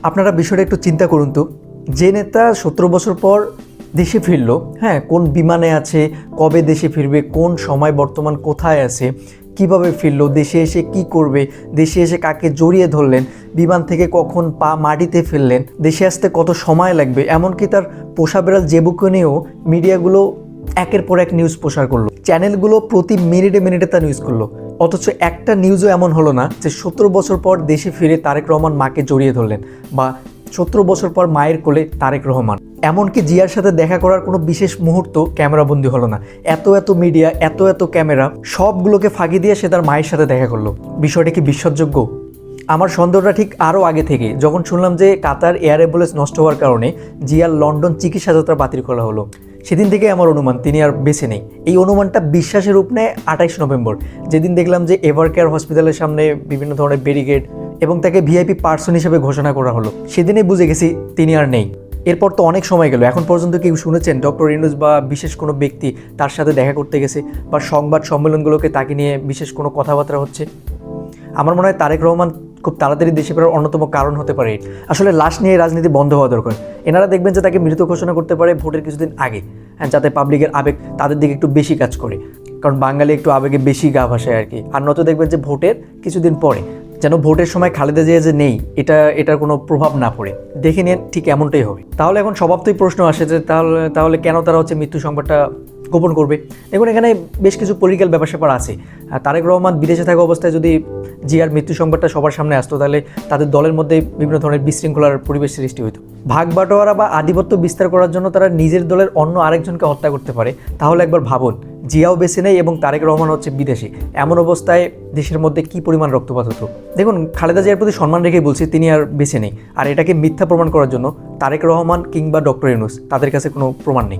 আপনারা বিষয়টা একটু চিন্তা করুন তো, যে নেতা 17 বছর পর দেশে ফিরল, হ্যাঁ, কোন বিমানে আছে, কবে দেশে ফিরবে, কোন সময় বর্তমান কোথায় আছে, কিভাবে ফিরলো, দেশে এসে কি করবে, দেশে এসে কাকে জড়িয়ে ধরলেন, বিমান থেকে কখন পা মাটিতে ফেললেন, দেশে আসতে কত সময় লাগবে, এমনকি তার পোষা বেড়াল জেবুকে নিয়েও মিডিয়াগুলো একের পর এক নিউজ প্রচার করলো, চ্যানেলগুলো প্রতি মিনিটে মিনিটে তা নিউজ করলো। অথচ একটা নিউজও এমন হলো না যে 17 বছর পর দেশে ফিরে তারেক রহমান মাকে জড়িয়ে ধরলেন, বা 17 বছর পর মায়ের কোলে তারেক রহমান। এমনকি জিয়ার সাথে দেখা করার কোনো বিশেষ মুহূর্ত ক্যামেরাবন্দি হলো না। এত মিডিয়া, এত ক্যামেরা, সবগুলোকে ফাঁকি দিয়ে সে তার মায়ের সাথে দেখা করলো। বিষয়টা কি বিশ্বাসযোগ্য? আমার সন্দেহটা ঠিক আরও আগে থেকে, যখন শুনলাম যে কাতার এয়ার অ্যাম্বুলেন্স নষ্ট হওয়ার কারণে জিয়ার লন্ডন চিকিৎসা যাত্রা বাতিল করা হলো, সেদিন থেকে আমার অনুমান তিনি আর বেঁচে নেই। এই অনুমানটা বিশ্বাসের রূপ নেয় 28 নভেম্বর, যেদিন দেখলাম যে এভার কেয়ার হসপিটালের সামনে বিভিন্ন ধরনের ব্যারিকেড এবং তাকে ভিআইপি পার্সন হিসেবে ঘোষণা করা হলো। সেদিনই বুঝে গেছি তিনি আর নেই। এরপর তো অনেক সময় গেল, এখন পর্যন্ত কেউ শুনেছেন ডক্টর ইউনূস বা বিশেষ কোনো ব্যক্তি তার সাথে দেখা করতে গেছে, বা সংবাদ সম্মেলনগুলোকে তাকে নিয়ে বিশেষ কোনো কথাবার্তা হচ্ছে? আমার মনে হয় তারেক রহমান খুব তাড়াতাড়ি দেশে ফেরার অন্যতম কারণ হতে পারে। আসলে লাশ নিয়ে রাজনীতি বন্ধ হওয়া দরকার। এনারা দেখবেন যে তাকে মৃত ঘোষণা করতে পারে ভোটের কিছুদিন আগে, হ্যাঁ, যাতে পাবলিকের আবেগ তাদের দিকে একটু বেশি কাজ করে, কারণ বাঙালি একটু আবেগে বেশি গা ভাসায় আর কি। আর নয়তো দেখবেন যে ভোটের কিছুদিন পরে, যেন ভোটের সময় খালেদা জিয়া যে নেই এটার কোনো প্রভাব না পড়ে। দেখে নিন, ঠিক এমনটাই হবে। তাহলে এখন স্বভাবতই প্রশ্ন আসে যে তাহলে কেন তারা মৃত্যু সংবাদটা গোপন করবে? দেখুন, এখানে বেশ কিছু পলিটিক্যাল ব্যাপার স্যাপার আছে। তারেক রহমান বিদেশে থাকা অবস্থায় যদি জিয়ার মৃত্যু সংবাদটা সবার সামনে আসতো, তাহলে তাদের দলের মধ্যে বিভিন্ন ধরনের বিশৃঙ্খলার পরিবেশ সৃষ্টি হতো। ভাগ বাটোয়ারা বা আধিপত্য বিস্তার করার জন্য তারা নিজের দলের অন্য আরেকজনকে হত্যা করতে পারে। তাহলে একবার ভাবুন, জিয়াও বেঁচে নেই এবং তারেক রহমান বিদেশি, এমন অবস্থায় দেশের মধ্যে কি পরিমাণ রক্তপাত হতো। দেখুন, খালেদা জিয়ার প্রতি সম্মান রেখেই বলছি, তিনি আর বেঁচে নেই। আর এটাকে মিথ্যা প্রমাণ করার জন্য তারেক রহমান কিংবা ডক্টর ইউনূস, তাদের কাছে কোনো প্রমাণ নেই।